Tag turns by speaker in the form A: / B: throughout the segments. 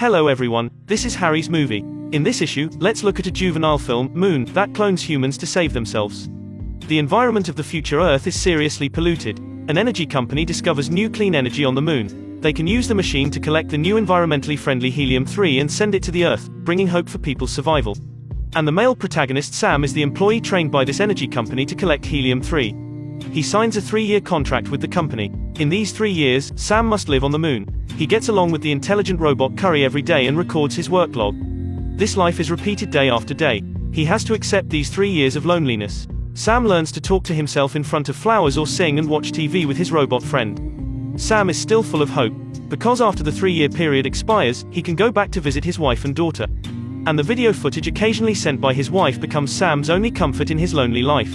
A: Hello everyone, this is Harry's movie. In this issue, let's look at a juvenile film, Moon, that clones humans to save themselves. The environment of the future Earth is seriously polluted. An energy company discovers new clean energy on the Moon. They can use the machine to collect the new environmentally friendly helium-3 and send it to the Earth, bringing hope for people's survival. And the male protagonist Sam is the employee trained by this energy company to collect helium-3. He signs a 3-year contract with the company. In these 3 years, Sam must live on the Moon. He gets along with the intelligent robot Curry every day and records his work log. This life is repeated day after day. He has to accept these 3 years of loneliness. Sam learns to talk to himself in front of flowers or sing and watch TV with his robot friend. Sam is still full of hope, because after the 3-year period expires, he can go back to visit his wife and daughter. And the video footage occasionally sent by his wife becomes Sam's only comfort in his lonely life.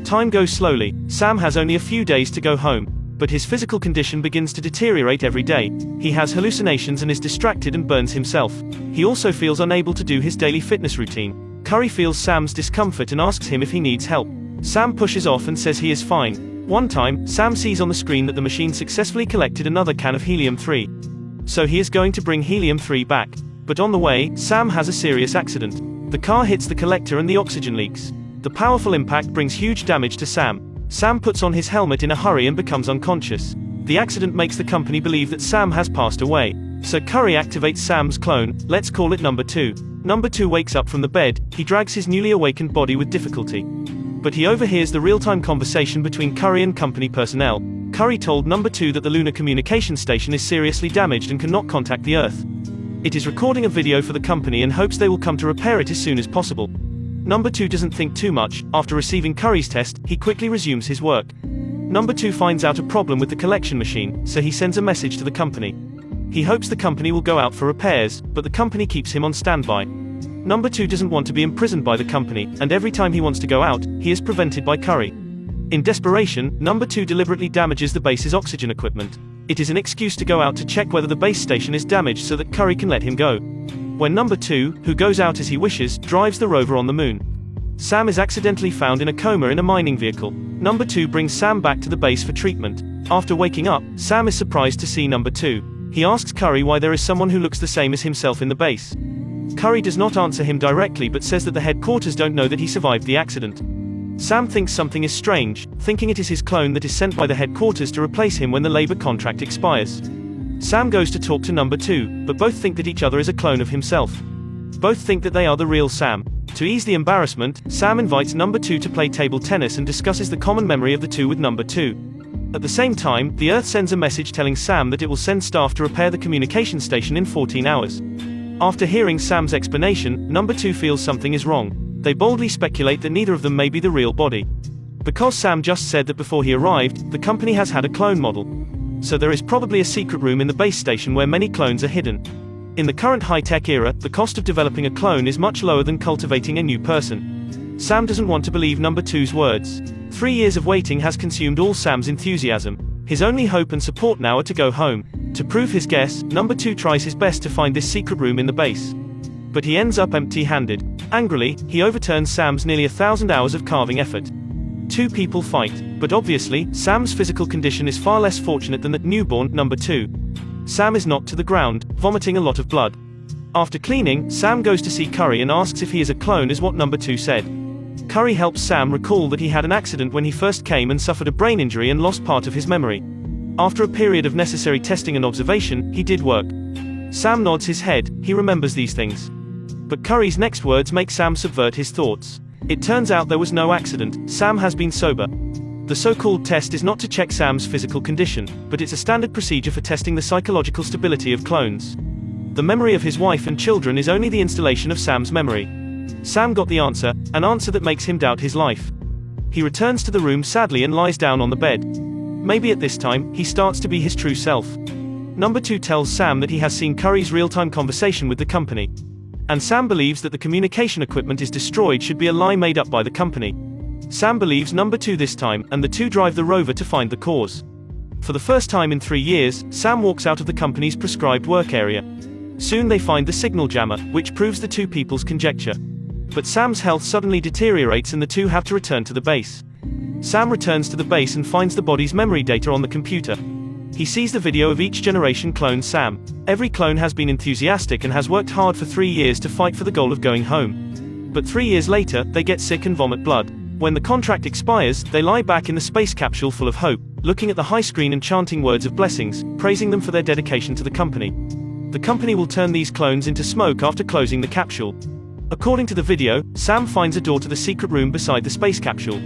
A: Time goes slowly. Sam has only a few days to go home, but his physical condition begins to deteriorate every day. He has hallucinations and is distracted and burns himself. He also feels unable to do his daily fitness routine. Curry feels Sam's discomfort and asks him if he needs help. Sam pushes off and says he is fine. One time, Sam sees on the screen that the machine successfully collected another can of helium-3. So he is going to bring helium-3 back. But on the way, Sam has a serious accident. The car hits the collector and the oxygen leaks. The powerful impact brings huge damage to Sam. Sam puts on his helmet in a hurry and becomes unconscious. The accident makes the company believe that Sam has passed away. So Curry activates Sam's clone, let's call it Number 2. Number 2 wakes up from the bed. He drags his newly awakened body with difficulty. But he overhears the real-time conversation between Curry and company personnel. Curry told Number 2 that the lunar communication station is seriously damaged and cannot contact the Earth. It is recording a video for the company and hopes they will come to repair it as soon as possible. Number 2 doesn't think too much. After receiving Curry's test, he quickly resumes his work. Number 2 finds out a problem with the collection machine, so he sends a message to the company. He hopes the company will go out for repairs, but the company keeps him on standby. Number 2 doesn't want to be imprisoned by the company, and every time he wants to go out, he is prevented by Curry. In desperation, Number 2 deliberately damages the base's oxygen equipment. It is an excuse to go out to check whether the base station is damaged so that Curry can let him go. When Number 2, who goes out as he wishes, drives the rover on the Moon. Sam is accidentally found in a coma in a mining vehicle. Number 2 brings Sam back to the base for treatment. After waking up, Sam is surprised to see Number 2. He asks Curry why there is someone who looks the same as himself in the base. Curry does not answer him directly but says that the headquarters don't know that he survived the accident. Sam thinks something is strange, thinking it is his clone that is sent by the headquarters to replace him when the labor contract expires. Sam goes to talk to Number 2, but both think that each other is a clone of himself. Both think that they are the real Sam. To ease the embarrassment, Sam invites Number 2 to play table tennis and discusses the common memory of the two with Number 2. At the same time, the Earth sends a message telling Sam that it will send staff to repair the communication station in 14 hours. After hearing Sam's explanation, Number 2 feels something is wrong. They boldly speculate that neither of them may be the real body. Because Sam just said that before he arrived, the company has had a clone model. So there is probably a secret room in the base station where many clones are hidden. In the current high-tech era, the cost of developing a clone is much lower than cultivating a new person. Sam doesn't want to believe Number 2's words. 3 years of waiting has consumed all Sam's enthusiasm. His only hope and support now are to go home. To prove his guess, Number 2 tries his best to find this secret room in the base. But he ends up empty-handed. Angrily, he overturns Sam's nearly 1,000 hours of carving effort. Two people fight, but obviously, Sam's physical condition is far less fortunate than that newborn Number 2. Sam is knocked to the ground, vomiting a lot of blood. After cleaning, Sam goes to see Curry and asks if he is a clone as what Number 2 said. Curry helps Sam recall that he had an accident when he first came and suffered a brain injury and lost part of his memory. After a period of necessary testing and observation, he did work. Sam nods his head, he remembers these things. But Curry's next words make Sam subvert his thoughts. It turns out there was no accident, Sam has been sober. The so-called test is not to check Sam's physical condition, but it's a standard procedure for testing the psychological stability of clones. The memory of his wife and children is only the installation of Sam's memory. Sam got the answer, an answer that makes him doubt his life. He returns to the room sadly and lies down on the bed. Maybe at this time, he starts to be his true self. Number 2 tells Sam that he has seen Curry's real-time conversation with the company. And Sam believes that the communication equipment is destroyed should be a lie made up by the company. Sam believes Number 2 this time, and the two drive the rover to find the cause. For the first time in 3 years, Sam walks out of the company's prescribed work area. Soon they find the signal jammer, which proves the two people's conjecture. But Sam's health suddenly deteriorates and the two have to return to the base. Sam returns to the base and finds the body's memory data on the computer. He sees the video of each generation clone Sam. Every clone has been enthusiastic and has worked hard for 3 years to fight for the goal of going home. But 3 years later, they get sick and vomit blood. When the contract expires, they lie back in the space capsule full of hope, looking at the high screen and chanting words of blessings, praising them for their dedication to the company. The company will turn these clones into smoke after closing the capsule. According to the video, Sam finds a door to the secret room beside the space capsule.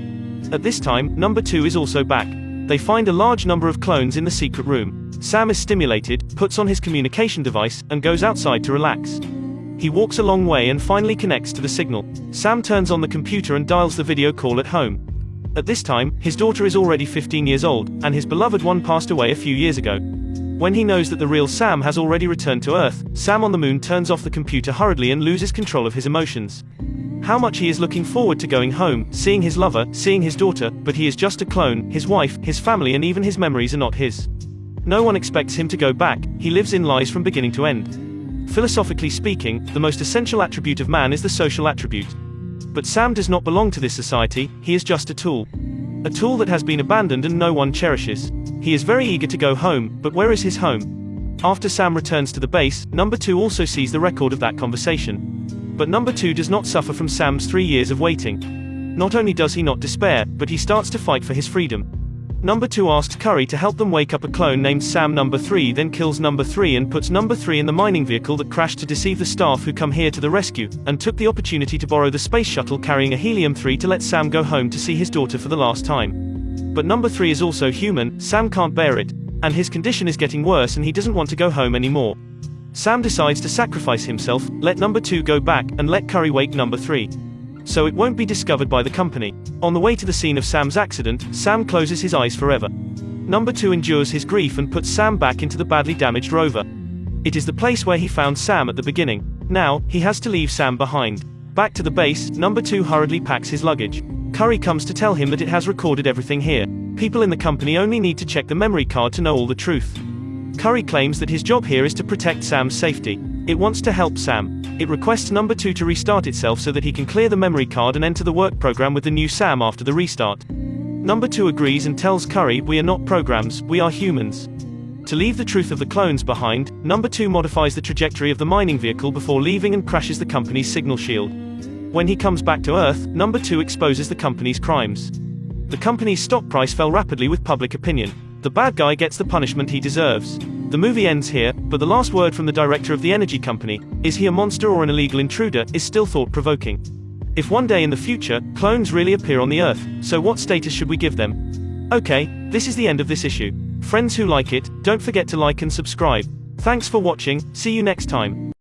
A: At this time, number 2 is also back. They find a large number of clones in the secret room. Sam is stimulated, puts on his communication device, and goes outside to relax. He walks a long way and finally connects to the signal. Sam turns on the computer and dials the video call at home. At this time, his daughter is already 15 years old, and his beloved one passed away a few years ago. When he knows that the real Sam has already returned to Earth, Sam on the moon turns off the computer hurriedly and loses control of his emotions. How much he is looking forward to going home, seeing his lover, seeing his daughter, but he is just a clone, his wife, his family, and even his memories are not his. No one expects him to go back, he lives in lies from beginning to end. Philosophically speaking, the most essential attribute of man is the social attribute. But Sam does not belong to this society, he is just a tool. A tool that has been abandoned and no one cherishes. He is very eager to go home, but where is his home? After Sam returns to the base, number 2 also sees the record of that conversation. But number 2 does not suffer from Sam's 3 years of waiting. Not only does he not despair, but he starts to fight for his freedom. Number 2 asks Curry to help them wake up a clone named Sam. Number 3 then kills number 3 and puts number 3 in the mining vehicle that crashed to deceive the staff who come here to the rescue, and took the opportunity to borrow the space shuttle carrying a helium-3 to let Sam go home to see his daughter for the last time. But number 3 is also human, Sam can't bear it, and his condition is getting worse and he doesn't want to go home anymore. Sam decides to sacrifice himself, let number 2 go back, and let Curry wake number 3. So it won't be discovered by the company. On the way to the scene of Sam's accident, Sam closes his eyes forever. Number 2 endures his grief and puts Sam back into the badly damaged rover. It is the place where he found Sam at the beginning. Now, he has to leave Sam behind. Back to the base, number 2 hurriedly packs his luggage. Curry comes to tell him that it has recorded everything here. People in the company only need to check the memory card to know all the truth. Curry claims that his job here is to protect Sam's safety. It wants to help Sam. It requests number 2 to restart itself so that he can clear the memory card and enter the work program with the new Sam after the restart. Number 2 agrees and tells Curry, "We are not programs, we are humans." To leave the truth of the clones behind, number 2 modifies the trajectory of the mining vehicle before leaving and crashes the company's signal shield. When he comes back to Earth, number 2 exposes the company's crimes. The company's stock price fell rapidly with public opinion. The bad guy gets the punishment he deserves. The movie ends here, but the last word from the director of the energy company, is he a monster or an illegal intruder, is still thought-provoking. If one day in the future, clones really appear on the Earth, so what status should we give them? Okay, this is the end of this issue. Friends who like it, don't forget to like and subscribe. Thanks for watching, see you next time.